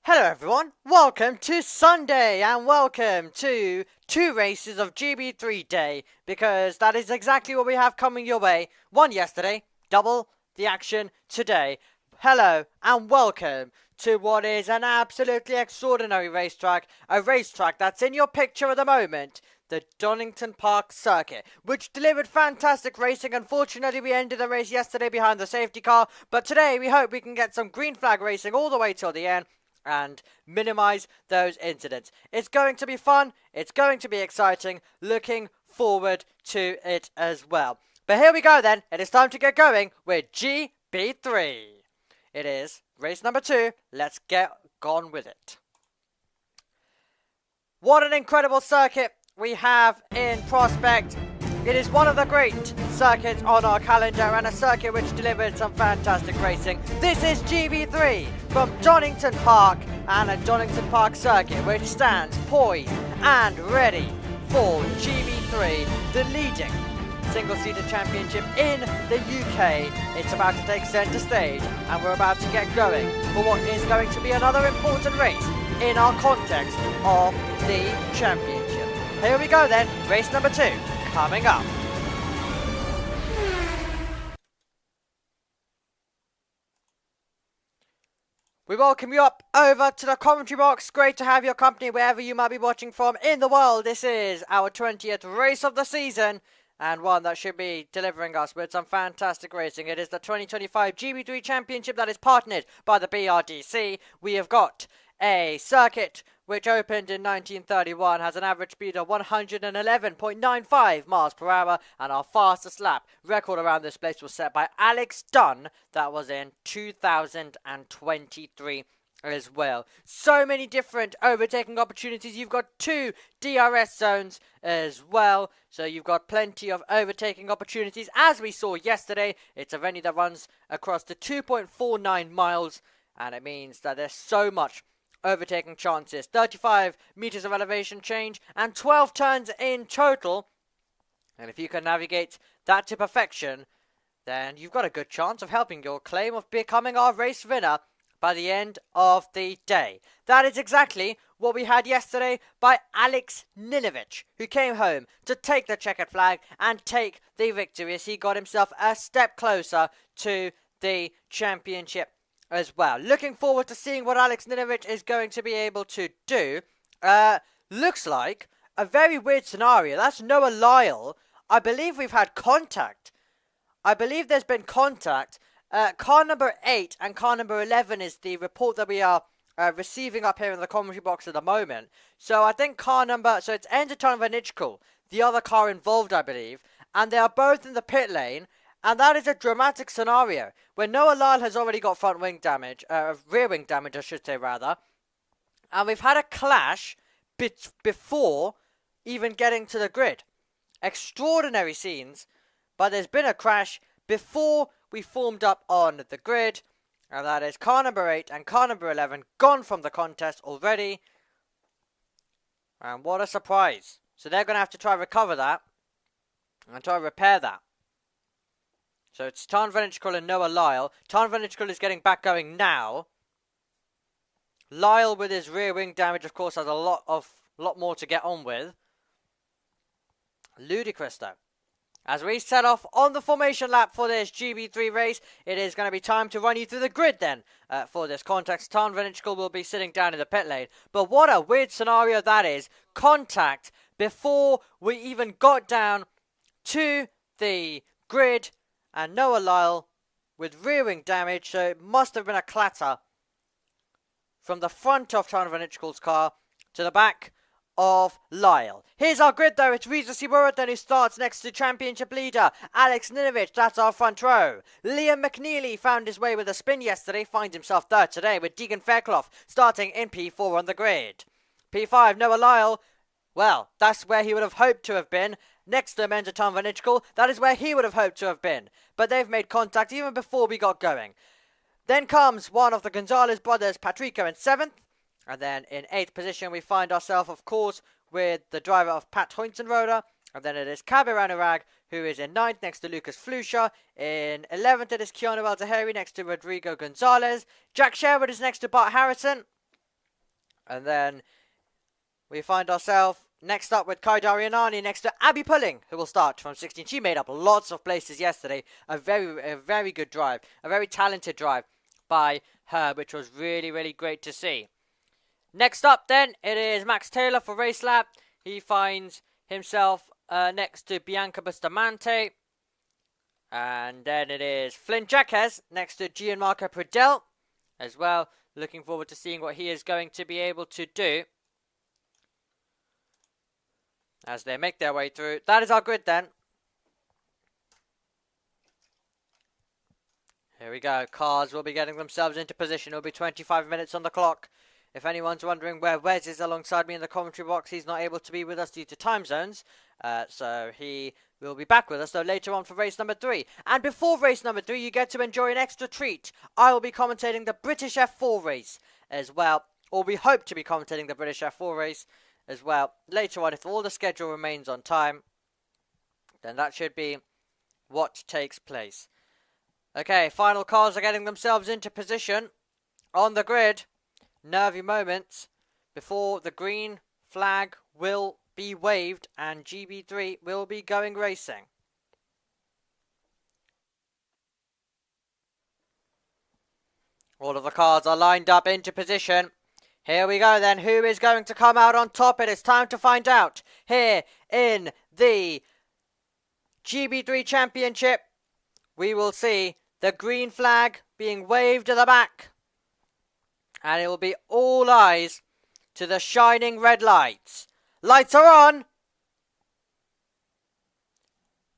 Hello everyone, welcome to Sunday and welcome to 2 races of GB3 day, because that is exactly what we have coming your way. One yesterday, double the action today. Hello and welcome to what is an absolutely extraordinary racetrack, a racetrack that's in your picture at the moment, the Donington Park Circuit, which delivered fantastic racing. Unfortunately, we ended the race yesterday behind the safety car, but today we hope we can get some green flag racing all the way till the end and minimize those incidents. It's going to be fun, it's going to be exciting, looking forward to it as well. But here we go then, it is time to get going with GB3. It is race number 2, let's get on with it. What an incredible circuit we have in prospect. It is one of the great circuits on our calendar and a circuit which delivered some fantastic racing. This is GB3 from Donington Park and a Donington Park circuit which stands poised and ready for GB3, the leading single-seater championship in the UK. It's about to take centre stage and we're about to get going for what is going to be another important race in our context of the championship. Here we go then, race number 2. Coming up. We welcome you up over to the commentary box. Great to have your company wherever you might be watching from in the world. This is our 20th race of the season and one that should be delivering us with some fantastic racing. It is the 2025 GB3 Championship that is partnered by the BRDC. We have got a circuit which opened in 1931, has an average speed of 111.95 miles per hour, and our fastest lap record around this place was set by Alex Dunn. That was in 2023 as well. So many different overtaking opportunities. You've got 2 DRS zones as well, so you've got plenty of overtaking opportunities. As we saw yesterday, it's a venue that runs across the 2.49 miles, and it means that there's so much overtaking chances. 35 meters of elevation change and 12 turns in total, and if you can navigate that to perfection, then you've got a good chance of helping your claim of becoming our race winner by the end of the day. That is exactly what we had yesterday by Alex Nilovic, who came home to take the checkered flag and take the victory as he got himself a step closer to the championship as well. Looking forward to seeing what Alex Nilovic is going to be able to do. Looks like a very weird scenario. That's Noah Lyle. I believe we've had contact. I believe there's been contact. Car number 8 and car number 11 is the report that we are receiving up here in the commentary box at the moment. So I think so it's Enderton Van Ichkel, the other car involved, I believe, and they are both in the pit lane. And that is a dramatic scenario where Noah Lyle has already got front wing damage, rear wing damage I should say rather. And we've had a clash before even getting to the grid. Extraordinary scenes, but there's been a crash before we formed up on the grid. And that is car number 8 and car number 11 gone from the contest already. And what a surprise. So they're going to have to try and recover that and try and repair that. So it's Tan Van Ichkel and Noah Lyle. Tan Van Ichkel is getting back going now. Lyle with his rear wing damage, of course, has a lot more to get on with. Ludicrous though. As we set off on the formation lap for this GB3 race, it is going to be time to run you through the grid then for this contact. Tan Van Ichkel will be sitting down in the pit lane. But what a weird scenario that is. Contact before we even got down to the grid. And Noah Lyle with rear wing damage, so it must have been a clatter from the front of Tan Van Ichkel's car to the back of Lyle. Here's our grid though. It's Reza Siwaruddin who starts next to championship leader Alex Nilovic. That's our front row. Liam McNeely found his way with a spin yesterday, finds himself third today with Deegan Fairclough starting in P4 on the grid. P5, Noah Lyle. Well, that's where he would have hoped to have been. Next to him, Enderton Van Ichkel. That is where he would have hoped to have been. But they've made contact even before we got going. Then comes one of the Gonzalez brothers, Patrico, in 7th. And then in 8th position, we find ourselves, of course, with the driver of Pat Hoynton-Roda. And then it is Kabir Anurag, who is in 9th next to Lucas Flusha. In 11th, it is Keanu El-Zahari next to Rodrigo Gonzalez. Jack Sherwood is next to Bart Harrison. And then we find ourselves next up with Kai Darianani next to Abby Pulling, who will start from 16. She made up lots of places yesterday. A very good drive. A very talented drive by her, which was really, really great to see. Next up then, it is Max Taylor for Race Lab. He finds himself next to Bianca Bustamante. And then it is Flynn Jacques next to Gianmarco Pradell as well. Looking forward to seeing what he is going to be able to do as they make their way through. That is our grid then. Here we go. Cars will be getting themselves into position. It will be 25 minutes on the clock. If anyone's wondering where Wes is alongside me in the commentary box, he's not able to be with us due to time zones. So he will be back with us though later on for race number 3. And before race number 3, you get to enjoy an extra treat. I will be commentating the British F4 race as well. Or we hope to be commentating the British F4 race as well later on. If all the schedule remains on time, then that should be what takes place. Okay, final cars are getting themselves into position on the grid. Nervy moments before the green flag will be waved and GB3 will be going racing. All of the cars are lined up into position. Here we go then. Who is going to come out on top? It is time to find out here in the GB3 Championship. We will see the green flag being waved at the back. And it will be all eyes to the shining red lights. Lights are on.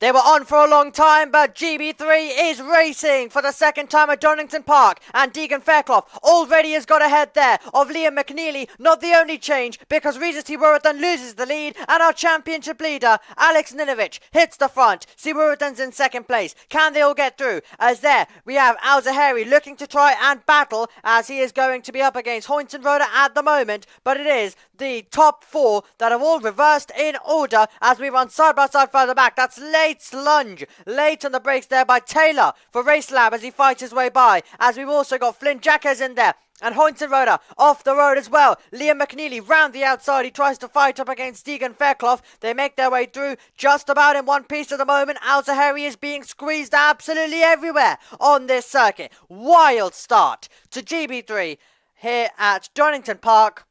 They were on for a long time, but GB3 is racing for the second time at Donington Park. And Deegan Fairclough already has got ahead there of Liam McNeely. Not the only change, because Reza Siwurathan loses the lead. And our championship leader, Alex Ninovich, hits the front. Siwurathan's in second place. Can they all get through? As there, we have Al Zahari looking to try and battle, as he is going to be up against Hoynton Rhoda at the moment. But it is the top 4 that have all reversed in order as we run side by side further back. That's late lunge, late on the brakes there by Taylor for Race Lab as he fights his way by. As we've also got Flynn Jacques in there. And Hoynton Rhoda off the road as well. Liam McNeely round the outside. He tries to fight up against Deegan Fairclough. They make their way through just about in one piece at the moment. Al Zahari is being squeezed absolutely everywhere on this circuit. Wild start to GB3 here at Donington Park.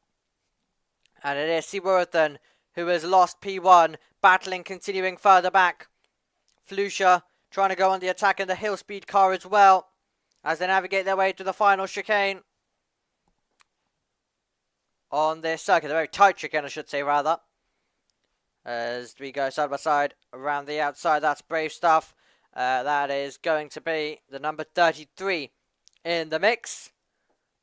And it is Siwurathan who has lost P1, battling, continuing further back. Flusha trying to go on the attack in the hill speed car as well as they navigate their way to the final chicane on this circuit. A very tight chicane, I should say, rather. As we go side by side around the outside, that's brave stuff. That is going to be the number 33 in the mix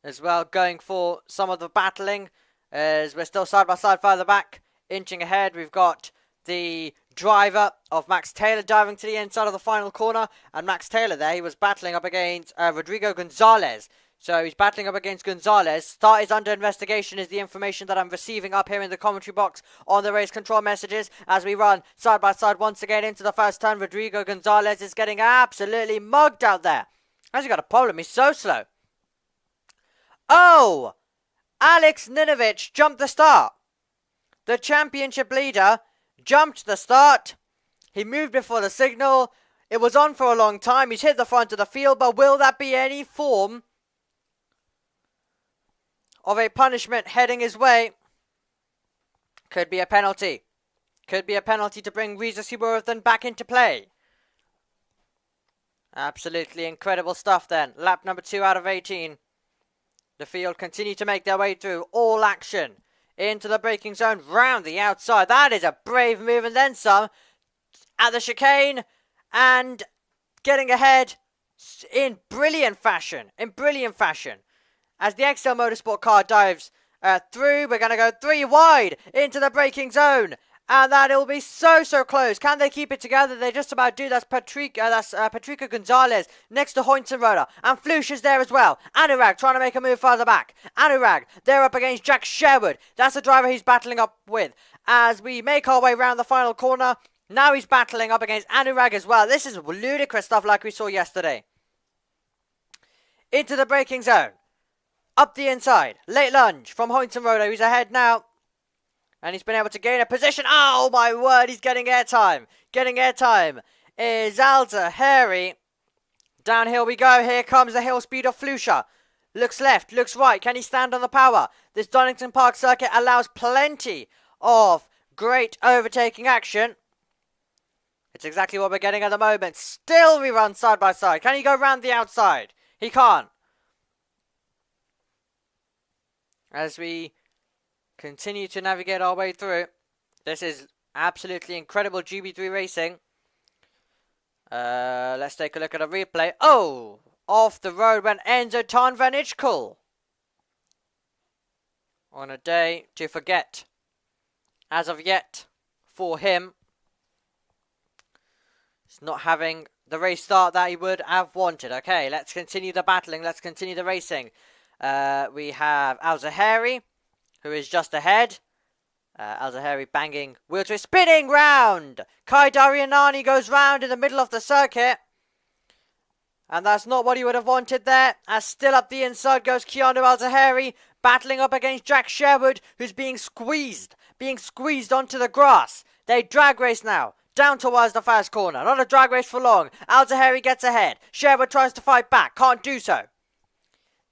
as well, going for some of the battling as we're still side by side further back. Inching ahead, we've got the driver of Max Taylor diving to the inside of the final corner. And Max Taylor there, he was battling up against Rodrigo Gonzalez. So he's battling up against Gonzalez. Start is under investigation is the information that I'm receiving up here in the commentary box on the race control messages. As we run side by side once again into the first turn, Rodrigo Gonzalez is getting absolutely mugged out there. Has he got a problem? He's so slow. Oh! Alex Ninovich jumped the start. The championship leader jumped the start. He moved before the signal. It was on for a long time. He's hit the front of the field, but will that be any form of a punishment heading his way? Could be a penalty. Could be a penalty to bring Reza Siwurathan back into play. Absolutely incredible stuff then. Lap number 2 out of 18. The field continue to make their way through. All action into the braking zone round the outside. That is a brave move and then some at the chicane and getting ahead in brilliant fashion. As the XL Motorsport car dives through, we're going to go 3 wide into the braking zone. And that will be so close. Can they keep it together? They just about do. That's Patricia Gonzalez next to Hoynton Rhoda. And Flush is there as well. Anurag trying to make a move further back. Anurag, they're up against Jack Sherwood. That's the driver he's battling up with. As we make our way around the final corner, now he's battling up against Anurag as well. This is ludicrous stuff like we saw yesterday. Into the braking zone. Up the inside. Late lunge from Hoynton Rodo. He's ahead now. And he's been able to gain a position. Oh, my word. He's getting airtime. Getting airtime is Al-Zahari. Downhill we go. Here comes the hill speed of Flusha. Looks left. Looks right. Can he stand on the power? This Donington Park circuit allows plenty of great overtaking action. It's exactly what we're getting at the moment. Still we run side by side. Can he go round the outside? He can't. As we continue to navigate our way through. This is absolutely incredible GB3 racing. Let's take a look at a replay. Oh! Off the road went Enzo Van Ichkel. On a day to forget. As of yet, for him. He's not having the race start that he would have wanted. Okay, let's continue the battling. Let's continue the racing. We have Al-Zahari, who is just ahead. Al-Zahari banging wheel twist, spinning round. Kai Darianani goes round in the middle of the circuit. And that's not what he would have wanted there. As still up the inside goes Keanu Al-Zahari, battling up against Jack Sherwood, who's being squeezed onto the grass. They drag race now, down towards the first corner. Not a drag race for long. Al-Zahari gets ahead. Sherwood tries to fight back, can't do so.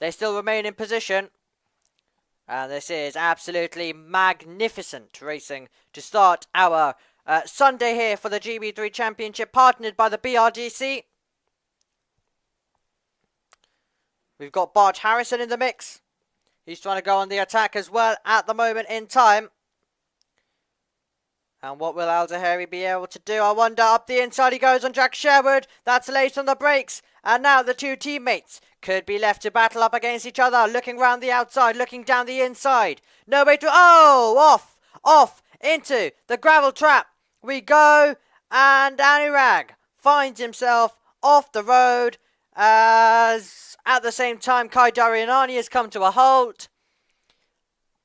They still remain in position. And this is absolutely magnificent racing to start our Sunday here for the GB3 Championship, partnered by the BRDC. We've got Bart Harrison in the mix. He's trying to go on the attack as well at the moment in time. And what will Al-Zahari be able to do? I wonder. Up the inside he goes on Jack Sherwood. That's late on the brakes. And now the two teammates could be left to battle up against each other. Looking round the outside, looking down the inside. No way to... Oh! Off into the gravel trap we go. And Anurag finds himself off the road. As at the same time Kai Darianani has come to a halt.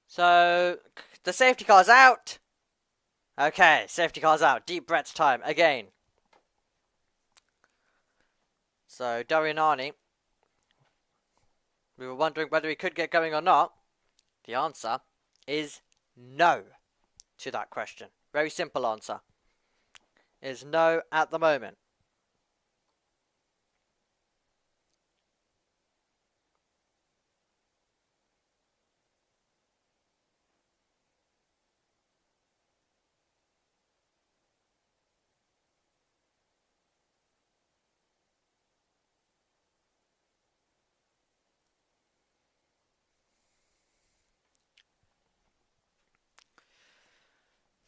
So the safety car's out. Okay, safety car's out. Deep breath time again. So Darianani, we were wondering whether he could get going or not. The answer is no to that question. Very simple answer. Is no at the moment.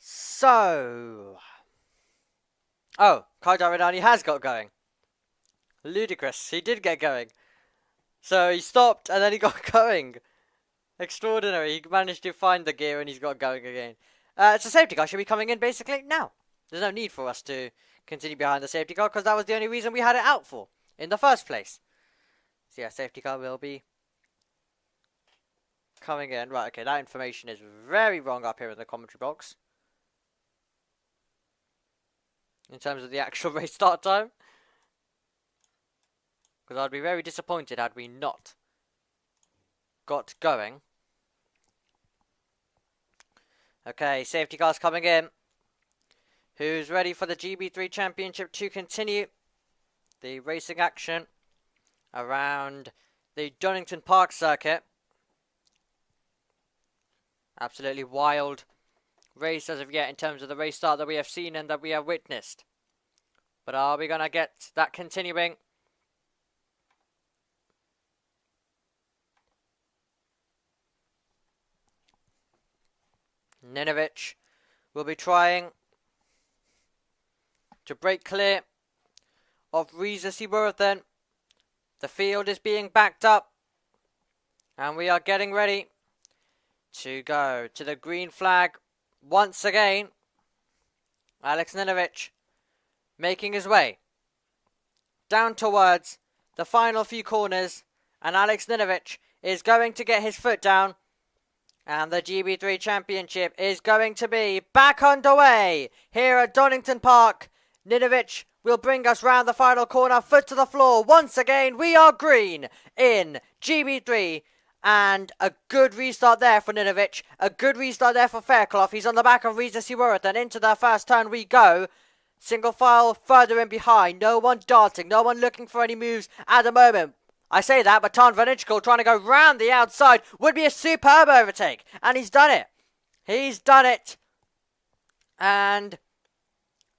So, oh, Kai Darianani has got going. Ludicrous, he did get going. So he stopped and then he got going. Extraordinary, he managed to find the gear and he's got going again. So safety car should be coming in basically now. There's no need for us to continue behind the safety car because that was the only reason we had it out for in the first place. So yeah, safety car will be coming in. Right, okay, that information is very wrong up here in the commentary box. In terms of the actual race start time. Because I'd be very disappointed had we not got going. Okay, safety car's coming in. Who's ready for the GB3 Championship to continue the racing action around the Donington Park circuit. Absolutely wild race as of yet in terms of the race start that we have seen and that we have witnessed. But are we going to get that continuing? Ninovic will be trying to break clear of Reza Siworthen. The field is being backed up. And we are getting ready to go to the green flag once again. Alex Ninovic making his way down towards the final few corners. And Alex Ninovic is going to get his foot down. And the GB3 Championship is going to be back underway here at Donington Park. Ninovic will bring us round the final corner, foot to the floor. Once again, we are green in GB3 And a good restart there for Ninovic. A good restart there for Fairclough. He's on the back of Reza Siwarat. And into the first turn we go. Single file further in behind. No one darting. No one looking for any moves at the moment. I say that, but Tan Vanichkal trying to go round the outside would be a superb overtake. And he's done it. He's done it. And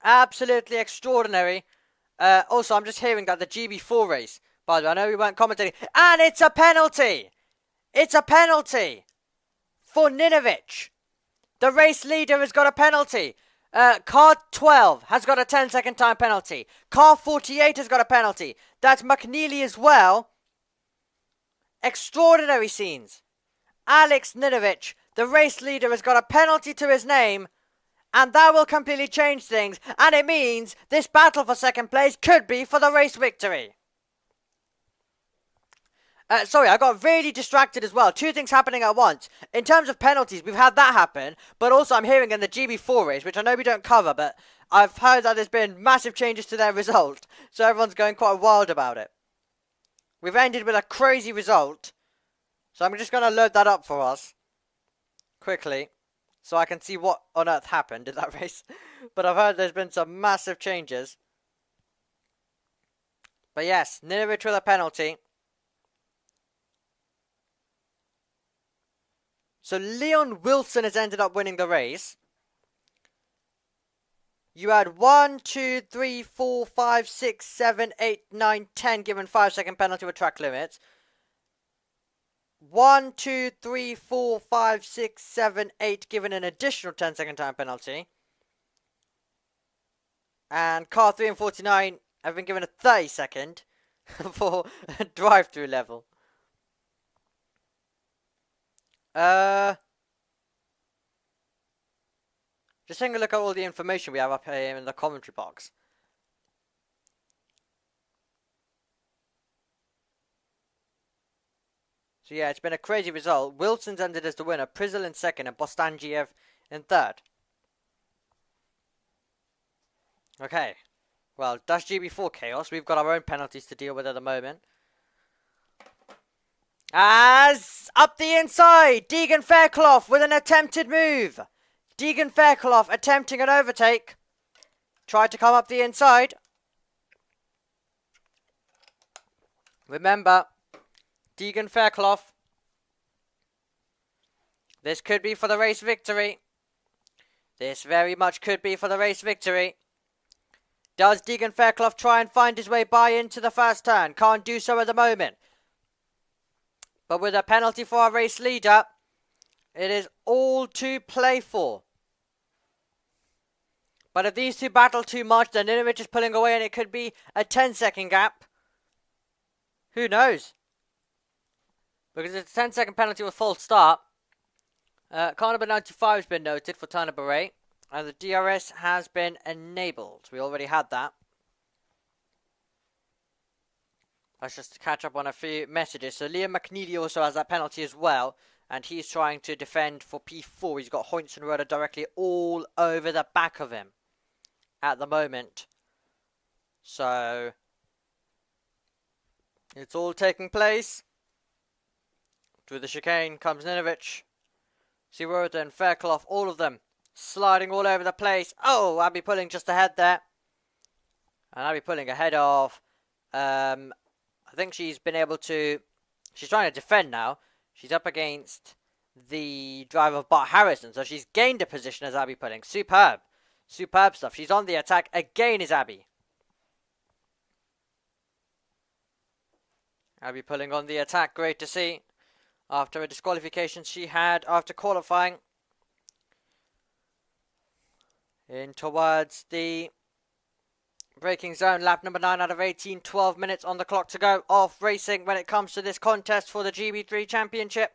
absolutely extraordinary. Also, I'm just hearing that the GB4 race, by the way, I know we weren't commentating. And it's a penalty. It's a penalty for Ninovic. The race leader has got a penalty. Car 12 has got a 10-second time penalty. Car 48 has got a penalty. That's McNeely as well. Extraordinary scenes. Alex Ninovic, the race leader, has got a penalty to his name. And that will completely change things. And it means this battle for second place could be for the race victory. Sorry, I got really distracted as well. Two things happening at once. In terms of penalties, we've had that happen. But also I'm hearing in the GB4 race, which I know we don't cover, but I've heard that there's been massive changes to their result. So everyone's going quite wild about it. We've ended with a crazy result. So I'm just going to load that up for us. Quickly. So I can see what on earth happened in that race. But I've heard there's been some massive changes. But yes, Ninovic with a penalty. So Leon Wilson has ended up winning the race. You had 1, 2, 3, 4, 5, 6, 7, 8, 9, 10 given 5-second penalty with track limits. 1, 2, 3, 4, 5, 6, 7, 8 given an additional 10-second time penalty. And car 3 and 49 have been given a 30-second for a drive-through level. Just taking a look at all the information we have up here in the commentary box. So yeah, it's been a crazy result. Wilson's ended as the winner, Prizel in second, and Bostangiev in third. Okay, well, that's GB4 chaos. We've got our own penalties to deal with at the moment. As up the inside, Deegan Fairclough with an attempted move. Deegan Fairclough attempting an overtake. Tried to come up the inside. Remember, Deegan Fairclough. This could be for the race victory. This very much could be for the race victory. Does Deegan Fairclough try and find his way by into the first turn? Can't do so at the moment. But with a penalty for our race leader, it is all to play for. But if these two battle too much, then Ninovic is pulling away and it could be a 10-second gap. Who knows? Because it's a 10-second penalty with false start. Car number 95 has been noted for Tana Beret. And the DRS has been enabled. We already had that. Let's just catch up on a few messages. So Liam McNeely also has that penalty as well. And he's trying to defend for P4. He's got Hoynes and Rhoda directly all over the back of him at the moment. So it's all taking place. Through the chicane comes Ninovic. Siroda and Fairclough, all of them sliding all over the place. Oh, I'll be pulling just ahead there. And I'll be pulling ahead of... I think she's been able to... She's trying to defend now. She's up against the driver of Bart Harrison. So she's gained a position as Abby pulling. Superb. Superb stuff. She's on the attack. Again is Abby. Abby pulling on the attack. Great to see. After a disqualification she had after qualifying. In towards the braking zone. Lap number 9 out of 18. 12 minutes on the clock to go. Off racing when it comes to this contest for the GB3 Championship.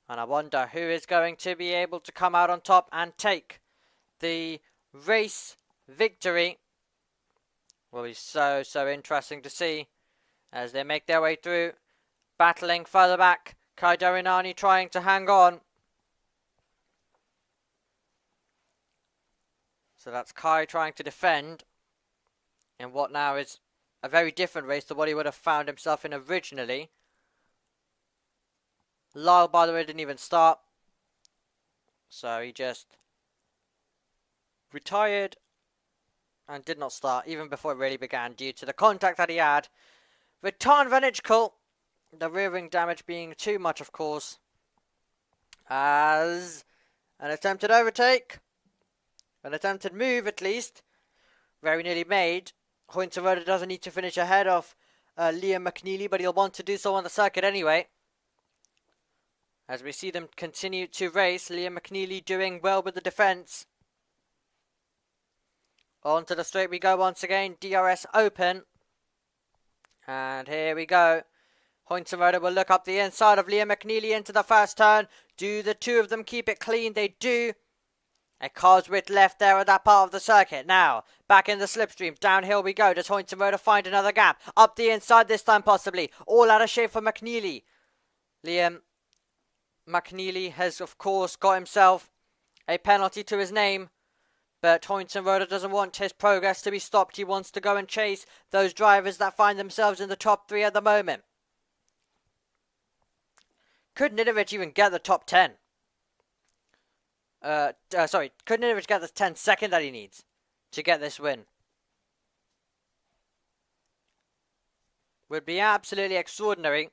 And I wonder who is going to be able to come out on top and take the race victory. Will be so interesting to see as they make their way through. Battling further back. Kai Darinani trying to hang on. So that's Kai trying to defend in what now is a very different race to what he would have found himself in originally. Lyle, by the way, didn't even start. So he just retired and did not start even before it really began due to the contact that he had with Tarn Van Ichkel. The rear wing damage being too much, of course, as an attempted overtake, an attempted move at least, very nearly made. Hoyntoroda doesn't need to finish ahead of Liam McNeely, but he'll want to do so on the circuit anyway. As we see them continue to race, Liam McNeely doing well with the defence. Onto the straight we go once again, DRS open. And here we go. Hoyntoroda will look up the inside of Liam McNeely into the first turn. Do the two of them keep it clean? They do. A car's width left there at that part of the circuit. Now, back in the slipstream. Downhill we go. Does Hoyntoroda find another gap? Up the inside this time possibly. All out of shape for McNeely. Liam McNeely has, of course, got himself a penalty to his name. But Hoyntoroda doesn't want his progress to be stopped. He wants to go and chase those drivers that find themselves in the top 3 at the moment. Could Ninovic even get the top 10? Sorry, could Ninovic get the 10-second that he needs to get this win? Would be absolutely extraordinary.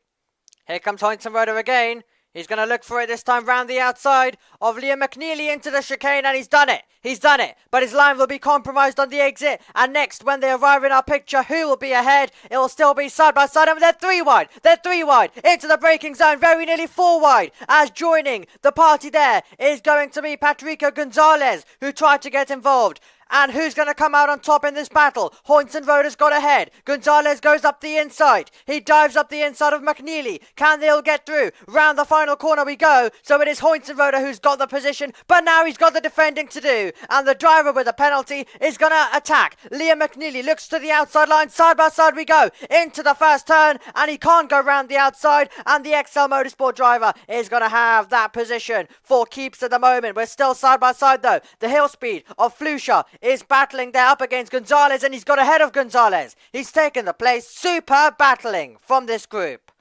Here comes Hoyntoroda again. He's going to look for it this time round the outside of Liam McNeely into the chicane, and he's done it. He's done it. But his line will be compromised on the exit. And next, when they arrive in our picture, who will be ahead? It will still be side by side. And they're 3 wide. They're 3 wide. Into the braking zone. Very nearly 4 wide. As joining the party there is going to be Patricio Gonzalez, who tried to get involved. And who's going to come out on top in this battle? Hoyntoroda's got ahead. Gonzalez goes up the inside. He dives up the inside of McNeely. Can they all get through? Round the final corner we go. So it is Hoyntoroda who's got the position. But now he's got the defending to do. And the driver with a penalty is going to attack. Liam McNeely looks to the outside line. Side by side we go. Into the first turn. And he can't go round the outside. And the XL Motorsport driver is going to have that position for keeps at the moment. We're still side by side though. The hill speed of Flusha is battling there up against Gonzalez, and he's got ahead of Gonzalez. He's taken the place. Superb battling from this group.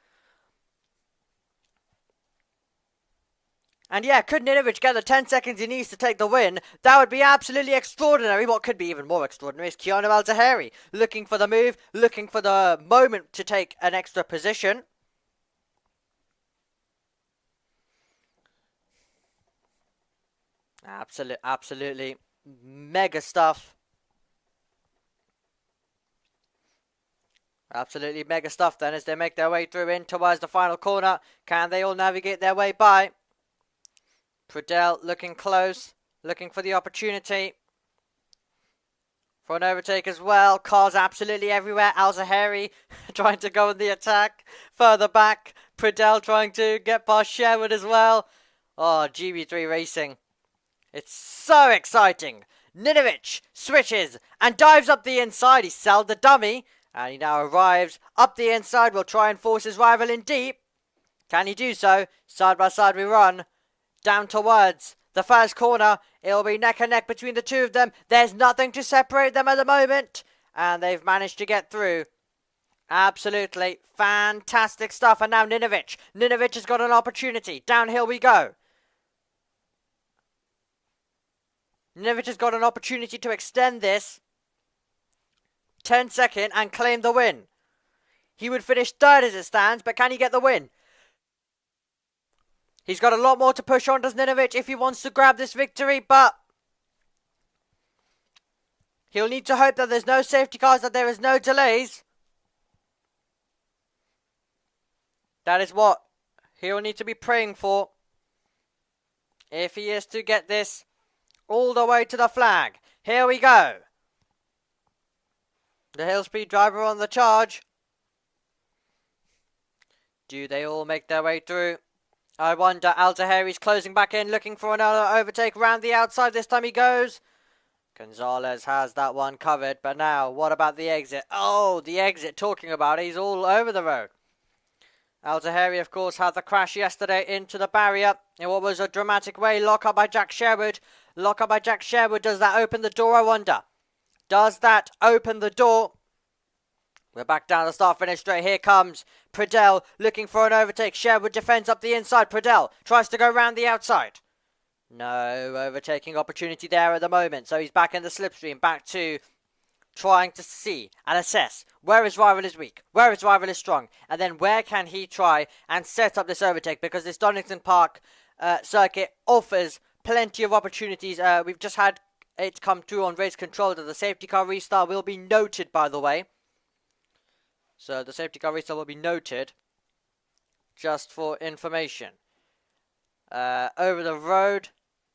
And yeah, could Ninovic get the 10 seconds he needs to take the win? That would be absolutely extraordinary. What could be even more extraordinary is Keanu Al-Zahari looking for the move, looking for the moment to take an extra position. Absolutely. Mega stuff. Absolutely mega stuff then as they make their way through in towards the final corner. Can they all navigate their way by? Prudell looking close, looking for the opportunity for an overtake as well. Cars absolutely everywhere. Al-Zahari trying to go on the attack. Further back, Prudell trying to get past Sherwood as well. Oh, GB3 Racing. It's so exciting. Ninovic switches and dives up the inside. He sold the dummy. And he now arrives up the inside. Will try and force his rival in deep. Can he do so? Side by side we run. Down towards the first corner. It'll be neck and neck between the two of them. There's nothing to separate them at the moment. And they've managed to get through. Absolutely fantastic stuff. And now Ninovic. Ninovic has got an opportunity. Downhill we go. Ninovic has got an opportunity to extend this 10-second and claim the win. He would finish 3rd as it stands, but can he get the win? He's got a lot more to push on, does Ninovic, if he wants to grab this victory, but he'll need to hope that there's no safety cars, that there is no delays. That is what he'll need to be praying for if he is to get this all the way to the flag. Here we go. The hill speed driver on the charge. Do they all make their way through? I wonder. Al-Zahari's closing back in, looking for another overtake round the outside. This time he goes. Gonzalez has that one covered. But now, what about the exit? Oh, the exit. Talking about it. He's all over the road. Al-Zahari, of course, had the crash yesterday into the barrier in what was a dramatic way. Lock up by Jack Sherwood. Lock up by Jack Sherwood. Does that open the door, I wonder? Does that open the door We're back down the start-finish straight. Here comes Pradell looking for an overtake. Sherwood defends up the inside. Pradell tries to go round the outside. No overtaking opportunity there at the moment. So he's back in the slipstream, back to trying to see and assess where his rival is weak, where his rival is strong, and then where can he try and set up this overtake, because this Donington Park circuit offers plenty of opportunities. We've just had it come through on race control that the safety car restart will be noted, by the way. So the safety car restart will be noted just for information. Over the road,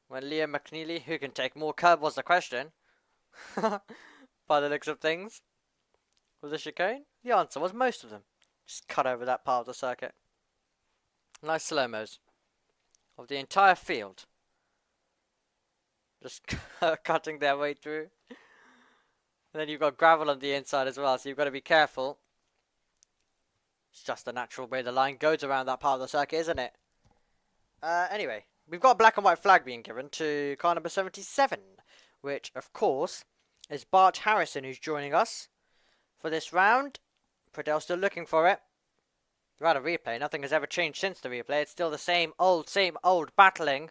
when Liam McNeely, who can take more curb, was the question. By the looks of things. Was the chicane? The answer was most of them. Just cut over that part of the circuit. Nice slow-mos of the entire field. Just cutting their way through. And then you've got gravel on the inside as well, so you've got to be careful. It's just the natural way the line goes around that part of the circuit, isn't it? Anyway, we've got a black and white flag being given to car number 77, which, of course, is Bart Harrison, who's joining us for this round. Pradell's still looking for it. We're at a replay. Nothing has ever changed since the replay. It's still the same old battling.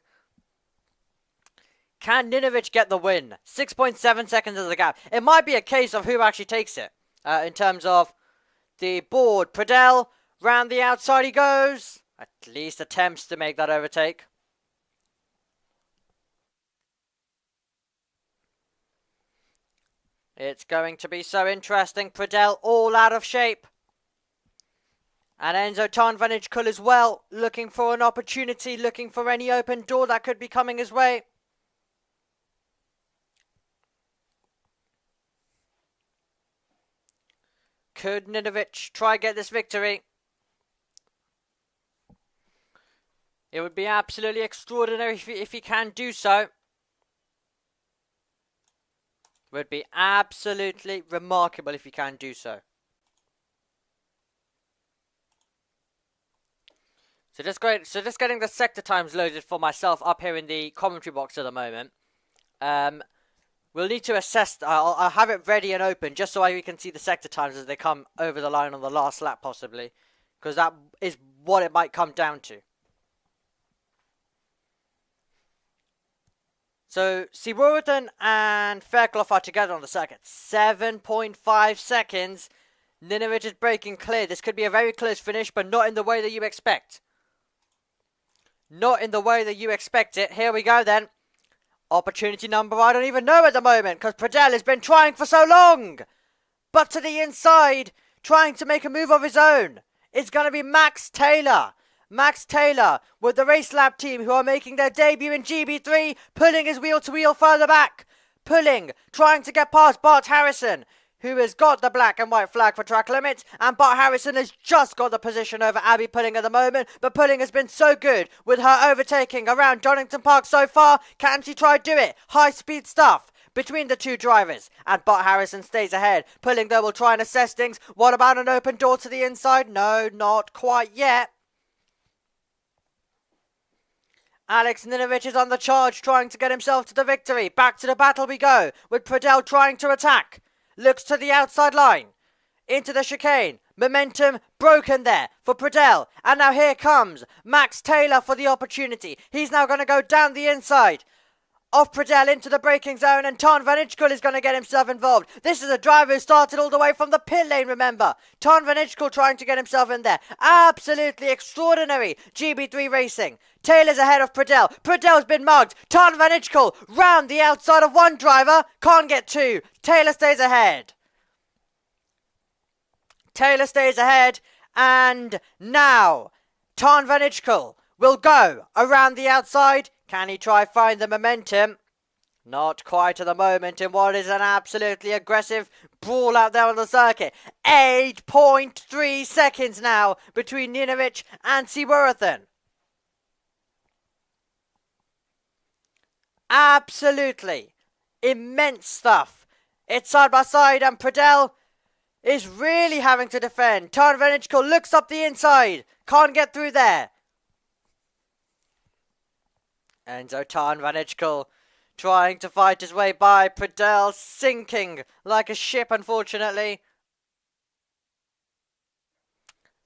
Can Ninovic get the win? 6.7 seconds is the gap. It might be a case of who actually takes it. In terms of the board. Pradell, round the outside he goes. At least attempts to make that overtake. It's going to be so interesting. Pradell all out of shape. And Enzo Tarnvanijkul as well. Looking for an opportunity. Looking for any open door that could be coming his way. Could Ninovic try get this victory? It would be absolutely extraordinary if he can do so. Would be absolutely remarkable if he can do so. So just getting the sector times loaded for myself up here in the commentary box at the moment. We'll need to assess. I'll have it ready and open just so we can see the sector times as they come over the line on the last lap, possibly, because that is what it might come down to. So, Seaworthen and Fairclough are together on the circuit. 7.5 seconds. Ninovic is breaking clear. This could be a very close finish, but not in the way that you expect. Not in the way that you expect it. Here we go then. Opportunity number, I don't even know at the moment, because Pradell has been trying for so long. But to the inside, trying to make a move of his own. It's going to be Max Taylor. Max Taylor with the Race Lab team, who are making their debut in GB3, pulling his wheel to wheel further back. Pulling, trying to get past Bart Harrison, who has got the black and white flag for track limits, and Bart Harrison has just got the position over Abby Pulling at the moment, but Pulling has been so good with her overtaking around Donington Park so far. Can she try do it? High speed stuff between the two drivers, and Bart Harrison stays ahead. Pulling, though, will try and assess things. What about an open door to the inside? No, not quite yet. Alex Ninovic is on the charge, trying to get himself to the victory. Back to the battle we go, with Pradell trying to attack. Looks to the outside line. Into the chicane. Momentum broken there for Pradell. And now here comes Max Taylor for the opportunity. He's now going to go down the inside of Pradell into the braking zone, and Tarnvanijkul is going to get himself involved. This is a driver who started all the way from the pit lane, remember. Tarnvanijkul trying to get himself in there. Absolutely extraordinary GB3 racing. Taylor's ahead of Pradell. Pradell's been mugged. Tarnvanijkul round the outside of one driver. Can't get two. Taylor stays ahead. Taylor stays ahead. And now Tarnvanijkul will go around the outside. Can he try find the momentum? Not quite at the moment in what is an absolutely aggressive brawl out there on the circuit. 8.3 seconds now between Ninovic and Seaworthen. Absolutely immense stuff. It's side by side, and Pradell is really having to defend. Tarnvanijkul looks up the inside. Can't get through there. Enzo Tarnvanijkul trying to fight his way by. Pradell sinking like a ship, unfortunately.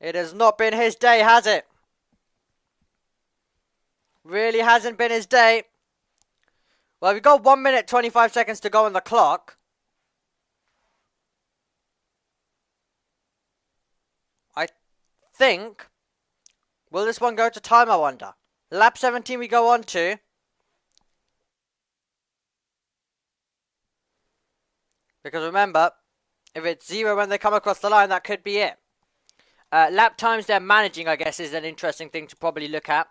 It has not been his day, has it? Really hasn't been his day. Well, we've got 1 minute 25 seconds to go on the clock. I think... Will this one go to time, I wonder? Lap 17 we go on to. Because remember, if it's 0 when they come across the line, that could be it. Lap times they're managing, I guess, is an interesting thing to probably look at.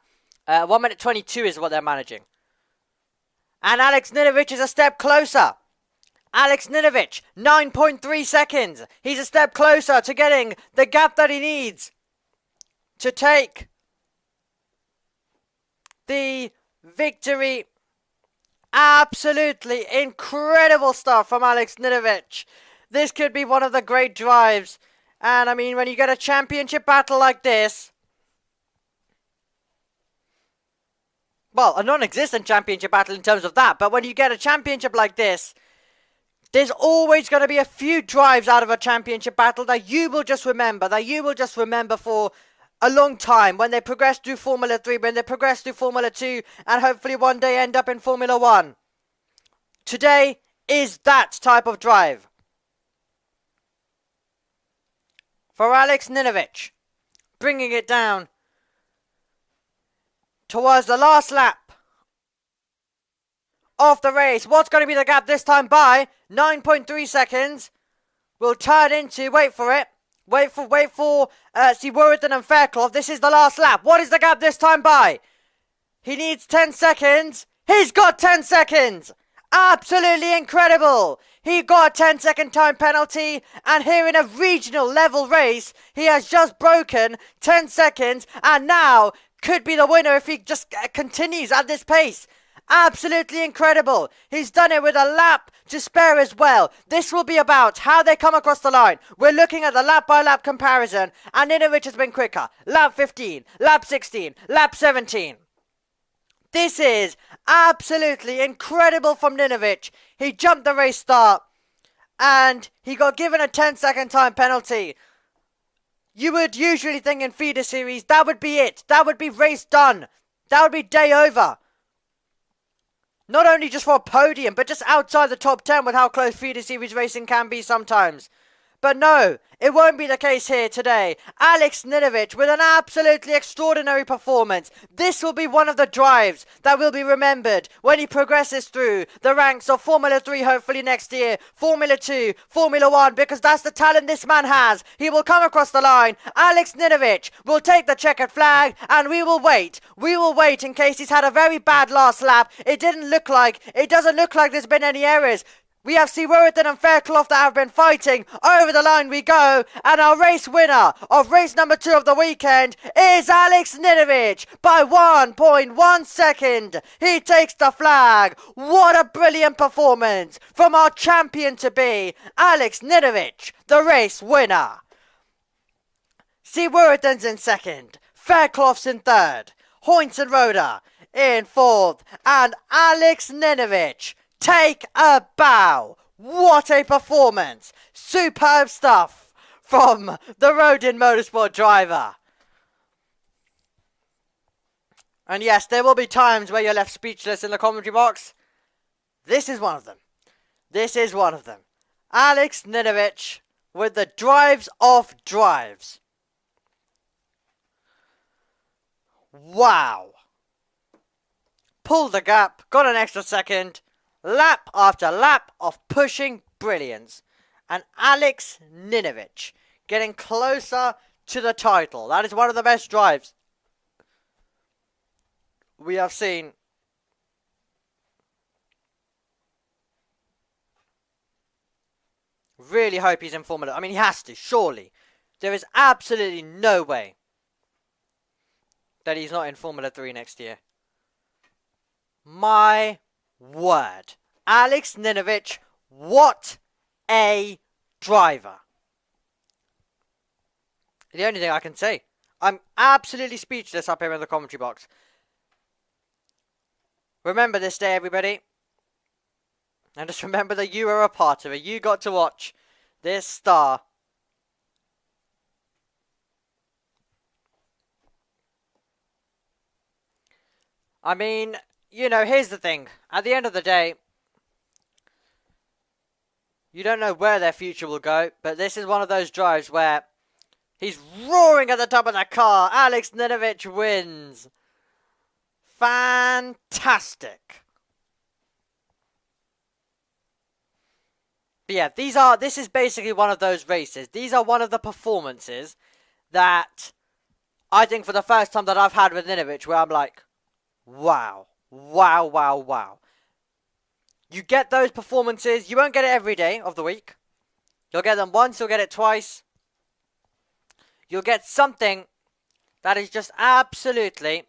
1 minute 22 is what they're managing. And Alex Ninovic is a step closer. Alex Ninovic, 9.3 seconds. He's a step closer to getting the gap that he needs to take the victory. Absolutely incredible stuff from Alex Ninovic. This could be one of the great drives. And I mean, when you get a championship battle like this, well, a non-existent championship battle in terms of that, but when you get a championship like this, there's always going to be a few drives out of a championship battle that you will just remember, for a long time, when they progress through Formula 3, when they progress through Formula 2, and hopefully one day end up in Formula 1. Today is that type of drive. For Alex Ninovic, bringing it down towards the last lap of the race. What's going to be the gap this time by? 9.3 seconds. Will turn into, wait for it. Wait for Seaworthy and Fairclough. This is the last lap. What is the gap this time by? He needs 10 seconds. He's got 10 seconds. Absolutely incredible. He got a 10-second time penalty. And here in a regional level race, he has just broken 10 seconds. And now could be the winner if he just continues at this pace. Absolutely incredible. He's done it with a lap to spare as well. This will be about how they come across the line. We're looking at the lap by lap comparison, and Ninovic has been quicker. Lap 15, lap 16, lap 17. This is absolutely incredible from Ninovic. He jumped the race start and he got given a 10-second time penalty. You would usually think in feeder series that would be it. That would be race done. That would be day over. Not only just for a podium, but just outside the top 10 with how close feeder series racing can be sometimes. But no, it won't be the case here today. Alex Ninovic with an absolutely extraordinary performance. This will be one of the drives that will be remembered when he progresses through the ranks of Formula 3 hopefully next year, Formula 2, Formula 1, because that's the talent this man has. He will come across the line. Alex Ninovic will take the checkered flag and we will wait. We will wait in case he's had a very bad last lap. It doesn't look like there's been any errors. We have Seaworthy and Fairclough that have been fighting. Over the line we go. And our race winner of race number 2 of the weekend is Alex Ninovic by 1.1 second. He takes the flag. What a brilliant performance from our champion to be, Alex Ninovic, the race winner. Seaworthy's in second. Fairclough's in third. Hoynes and Roda in fourth. And Alex Ninovic, take a bow. What a performance. Superb stuff from the Rodin Motorsport driver. And yes, there will be times where you're left speechless in the commentary box. This is one of them. This is one of them. Alex Ninovic with the drives of drives. Wow. Pulled the gap, got an extra second. Lap after lap of pushing brilliance. And Alex Ninovic getting closer to the title. That is one of the best drives we have seen. Really hope he's in Formula. I mean, he has to, surely. There is absolutely no way that he's not in Formula 3 next year. My word. Alex Ninovic, what a driver. The only thing I can say. I'm absolutely speechless up here in the commentary box. Remember this day, everybody. And just remember that you were a part of it. You got to watch this star I mean, you know, here's the thing. At the end of the day, you don't know where their future will go, but this is one of those drives where he's roaring at the top of the car. Alex Ninovich wins. Fantastic. But yeah, this is basically one of those races. These are one of the performances that I think for the first time that I've had with Ninovich where I'm like, wow, wow, wow, wow. You get those performances, you won't get it every day of the week. You'll get them once, you'll get it twice. You'll get something that is just absolutely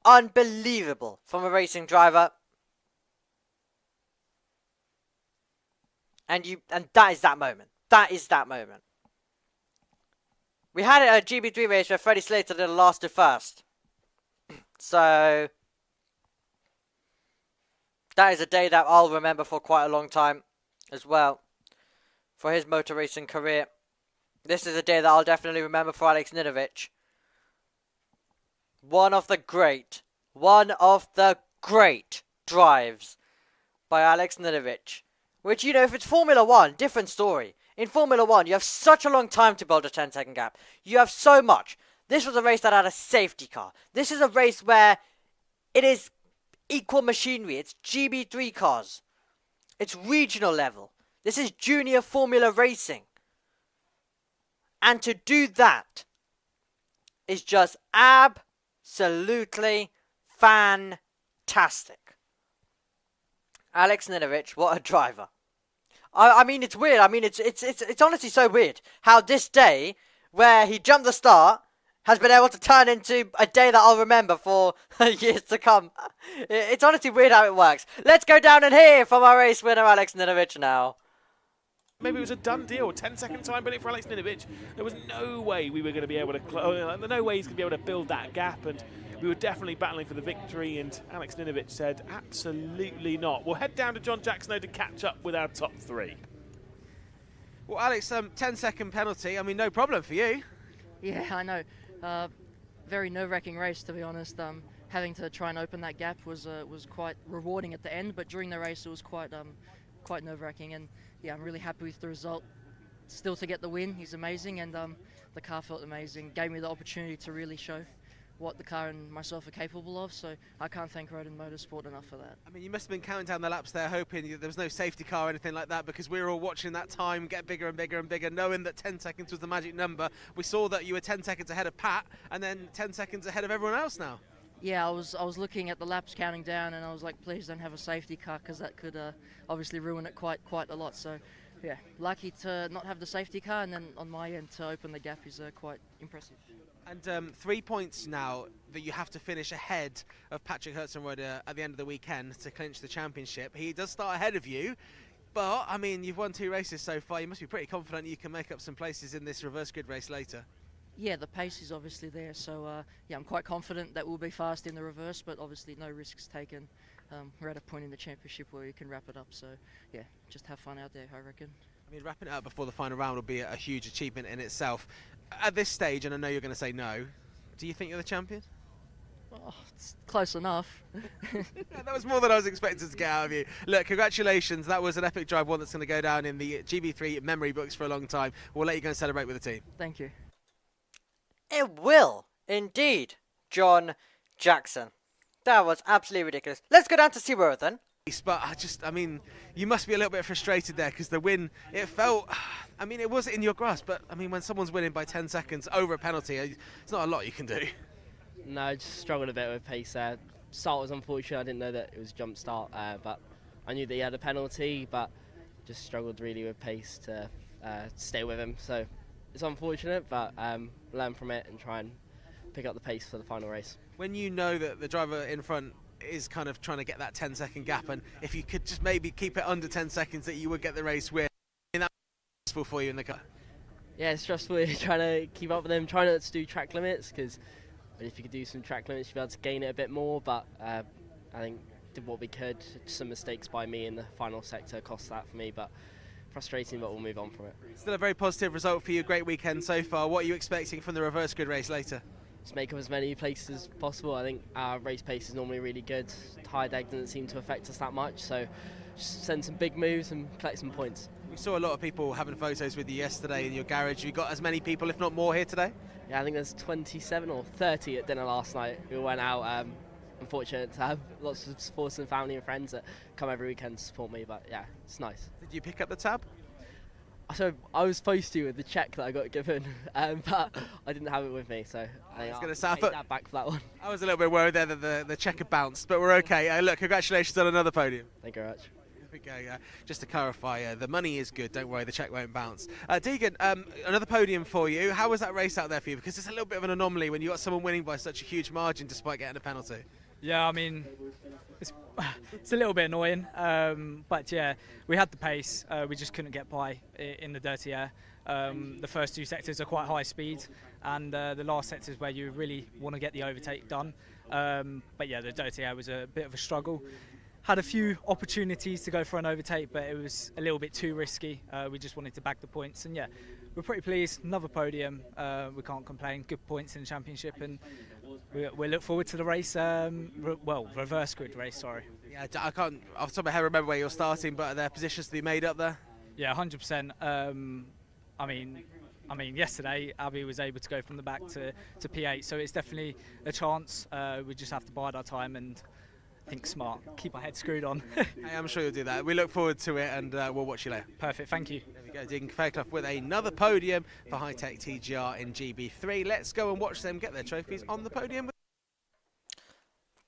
unbelievable from a racing driver. And that is that moment. That is that moment. We had a GB3 race where Freddie Slater did a last to first. So that is a day that I'll remember for quite a long time as well. For his motor racing career. This is a day that I'll definitely remember for Alex Ninovich. One of the great drives by Alex Ninovich. Which, you know, if it's Formula 1, different story. In Formula 1, you have such a long time to build a 10-second gap. You have so much. This was a race that had a safety car. This is a race where it is equal machinery. It's GB3 cars. It's regional level. This is junior Formula racing. And to do that is just absolutely fantastic. Alex Ninovich, what a driver. I mean, it's weird. I mean, it's honestly so weird how this day, where he jumped the start, has been able to turn into a day that I'll remember for years to come. It's honestly weird how it works. Let's go down and hear from our race winner, Alex Ninovich, now. Maybe it was a done deal, 10-second time limit for Alex Ninovich. There was no way we were going to be able to, no way he's going to be able to build that gap, and we were definitely battling for the victory, and Alex Ninovich said, absolutely not. We'll head down to John Jackson to catch up with our top three. Well, Alex, 10-second penalty. I mean, no problem for you. Yeah, I know. Very nerve-wracking race, to be honest. Having to try and open that gap was quite rewarding at the end, but during the race it was quite nerve-wracking. And yeah, I'm really happy with the result. Still to get the win, he's amazing, and the car felt amazing. Gave me the opportunity to really show what the car and myself are capable of, so I can't thank Roden Motorsport enough for that. I mean, you must have been counting down the laps there, hoping there was no safety car or anything like that, because we were all watching that time get bigger and bigger and bigger, knowing that 10 seconds was the magic number. We saw that you were 10 seconds ahead of Pat, and then 10 seconds ahead of everyone else now. Yeah, I was looking at the laps counting down, and I was like, please don't have a safety car, because that could obviously ruin it quite a lot. So yeah, lucky to not have the safety car, and then on my end to open the gap is quite impressive. And 3 points now that you have to finish ahead of Patrick Hudson-Royd at the end of the weekend to clinch the championship. He does start ahead of you, but I mean, you've won 2 races so far. You must be pretty confident you can make up some places in this reverse grid race later. Yeah, the pace is obviously there, so yeah, I'm quite confident that we'll be fast in the reverse, but obviously no risks taken. We're at a point in the championship where you can wrap it up, so yeah, just have fun out there, I reckon. I mean, wrapping it up before the final round will be a huge achievement in itself. At this stage, and I know you're going to say no, do you think you're the champion? Oh, it's close enough. That was more than I was expecting to get out of you. Look, congratulations. That was an epic drive, one that's going to go down in the GB3 memory books for a long time. We'll let you go and celebrate with the team. Thank you. It will, indeed, John Jackson. That was absolutely ridiculous. Let's go down to SeaWorld then. But I mean, you must be a little bit frustrated there, because the win, it felt, I mean, it was in your grasp, but I mean, when someone's winning by 10 seconds over a penalty, it's not a lot you can do. No, I just struggled a bit with pace there. Start was unfortunate. I didn't know that it was jump start, but I knew that he had a penalty, but just struggled really with pace to stay with him. So it's unfortunate, but learn from it and try and pick up the pace for the final race. When you know that the driver in front is kind of trying to get that 10-second gap, and if you could just maybe keep it under 10 seconds, that you would get the race win, I mean, that's stressful for you in the car. Yeah, it's stressful trying to keep up with them, trying not to do track limits, because if you could do some track limits, you'd be able to gain it a bit more, but I think did what we could. Some mistakes by me in the final sector cost that for me, but frustrating, but we'll move on from it. Still a very positive result for you, great weekend so far. What are you expecting from the reverse grid race later? just make up as many places as possible. I think our race pace is normally really good. High deck doesn't seem to affect us that much, so just send some big moves and collect some points. We saw a lot of people having photos with you yesterday in your garage. You got as many people, if not more, here today? Yeah, I think there's 27 or 30 at dinner last night. We went out. I'm fortunate to have lots of supporters and family and friends that come every weekend to support me, but yeah, it's nice. Did you pick up the tab? So I was supposed to with the check that I got given, but I didn't have it with me, so I was think gonna I'll take that back for that one. I was a little bit worried there that the check had bounced, but we're okay. Look, congratulations on another podium. Thank you very much. Here we go. Just to clarify, the money is good. Don't worry, the check won't bounce. Deegan, another podium for you. How was that race out there for you? Because it's a little bit of an anomaly when you got someone winning by such a huge margin despite getting a penalty. Yeah, I mean, it's a little bit annoying, but yeah, we had the pace. We just couldn't get by in the dirty air. The first two sectors are quite high speed, and the last sector is where you really want to get the overtake done. But yeah, the dirty air was a bit of a struggle. Had a few opportunities to go for an overtake, but it was a little bit too risky. We just wanted to bag the points, and yeah, we're pretty pleased. Another podium. We can't complain. Good points in the championship, and we look forward to the race. Reverse grid race. Sorry. Yeah, I can't off the top of my head remember where you're starting, but are there positions to be made up there? Yeah, 100%. I mean, yesterday Abby was able to go from the back to P8, so it's definitely a chance. We just have to bide our time and think smart, keep our head screwed on. Hey, I'm sure you'll do that. We look forward to it, and we'll watch you later. Perfect, thank you. There we go, Deegan Fairclough with another podium for High-Tech TGR in GB3. Let's go and watch them get their trophies on the podium.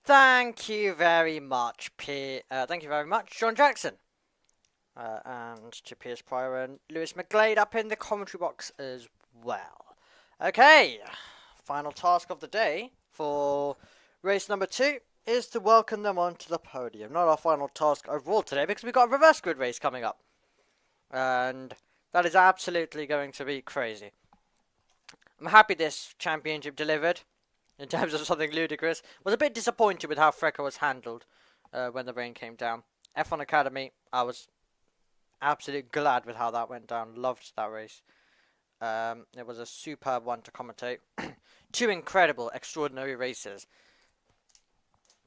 Thank you very much, thank you very much, John Jackson. And to Piers Pryor and Lewis McGlade up in the commentary box as well. Okay, final task of the day for race number 2 is to welcome them onto the podium. Not our final task overall today, because we've got a reverse grid race coming up. And that is absolutely going to be crazy. I'm happy this championship delivered, in terms of something ludicrous. Was a bit disappointed with how Frecker was handled when the rain came down. F1 Academy, I was absolutely glad with how that went down. Loved that race. It was a superb one to commentate. 2 incredible, extraordinary races,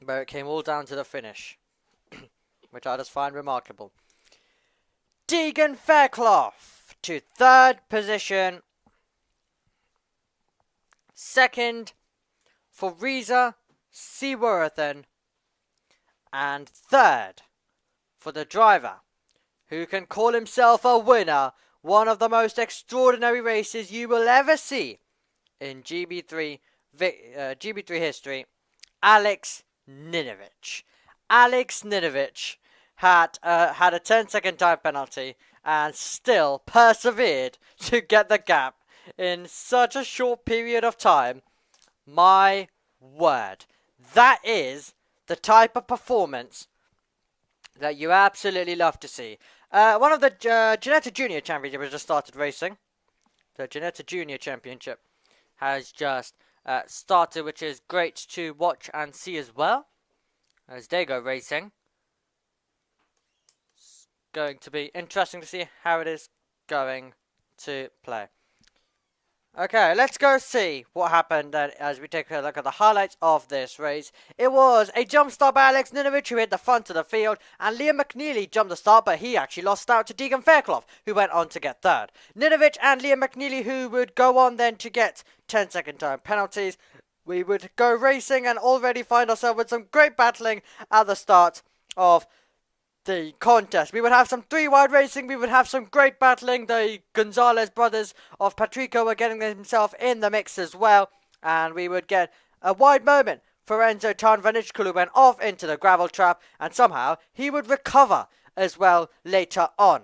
where it came all down to the finish, which I just find remarkable. Deegan Fairclough to 3rd position. 2nd for Reza Seaworthen. And 3rd for the driver who can call himself a winner. One of the most extraordinary races you will ever see in GB3 history. Alex Ninovich. Alex Ninovich had a 10-second time penalty and still persevered to get the gap in such a short period of time. My word. That is the type of performance that you absolutely love to see. One of the Ginetta Junior Championship has just started racing. The Ginetta Junior Championship has just started, which is great to watch and see as well as they go racing. It's going to be interesting to see how it is going to play. Okay, let's go see what happened as we take a look at the highlights of this race. It was a jump start by Alex Ninovich, who hit the front of the field, and Liam McNeely jumped the start, but he actually lost out to Deegan Fairclough, who went on to get 3rd. Ninovich and Liam McNeely, who would go on then to get 10-second time penalties. We would go racing and already find ourselves with some great battling at the start of the contest. We would have some 3-wide racing. We would have some great battling. The Gonzalez brothers of Patrico were getting themselves in the mix as well. And we would get a wide moment for Enzo Tarnvanichkul, who went off into the gravel trap. And somehow he would recover as well later on.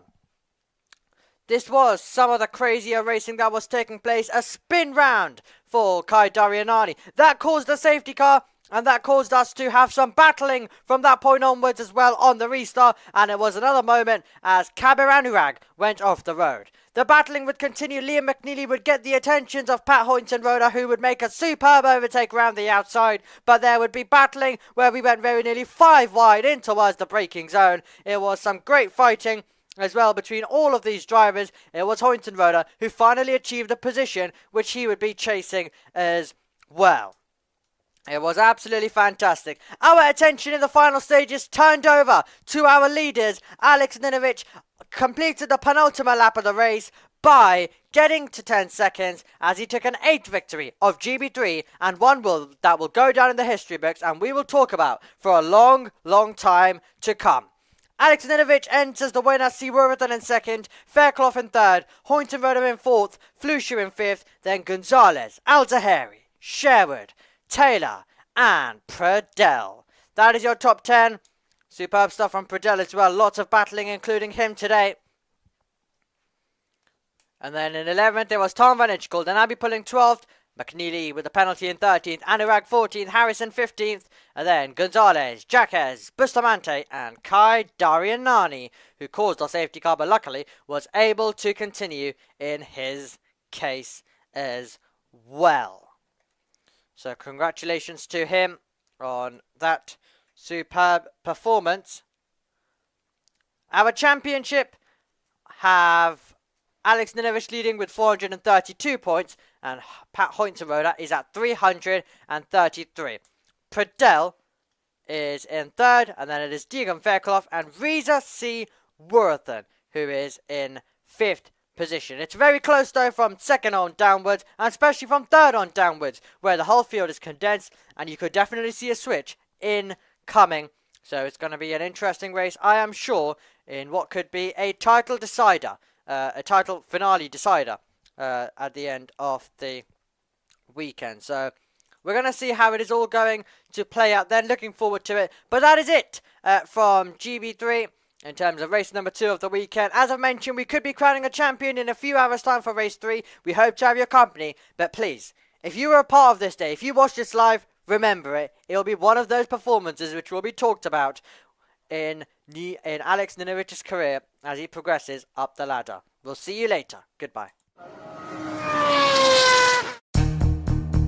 This was some of the crazier racing that was taking place. A spin round for Kai Darianani. That caused a safety car. And that caused us to have some battling from that point onwards as well on the restart. And it was another moment as Kabir Anurag went off the road. The battling would continue. Liam McNeely would get the attentions of Pat Hoyton-Roda, who would make a superb overtake around the outside. But there would be battling where we went very nearly 5 wide in towards the braking zone. It was some great fighting as well between all of these drivers. It was Hoyton-Roda who finally achieved a position which he would be chasing as Well, it was absolutely fantastic. Our attention in the final stages turned over to our leaders. Alex Ninovic completed the penultimate lap of the race by getting to 10 seconds as he took an 8th victory of GB3, and one that will go down in the history books and we will talk about for a long, long time to come. Alex Ninovic enters the winner, Seaworthen in 2nd, Fairclough in 3rd, Hoyton-Roder in 4th, Flusher in 5th, then Gonzalez, Al-Zahari, Sherwood, Taylor and Pradell. That is your top 10. Superb stuff from Pradell as well. Lots of battling, including him today. And then in 11th, there was Tom Van Itchgold and Abby pulling 12th. McNeely with the penalty in 13th. Anurag 14th. Harrison 15th. And then Gonzalez, Jaquez, Bustamante and Kai Darianani, who caused our safety car but luckily was able to continue in his case as well. So congratulations to him on that superb performance. Our championship have Alex Ninovic leading with 432 points and Pat Hoyton-Roder is at 333. Pradell is in 3rd and then it is Deegan Fairclough and Reza C. Worthen who is in 5th position. It's very close though from 2nd on downwards and especially from 3rd on downwards where the whole field is condensed and you could definitely see a switch incoming. So it's going to be an interesting race, I am sure, in what could be a title decider, a title finale decider at the end of the weekend. So we're going to see how it is all going to play out then. Looking forward to it. But that is it from GB3. In terms of race number 2 of the weekend. As I've mentioned, we could be crowning a champion in a few hours' time for race 3. We hope to have your company. But please, if you were a part of this day, if you watched this live, remember it. It'll be one of those performances which will be talked about in Alex Ninovic's career as he progresses up the ladder. We'll see you later. Goodbye.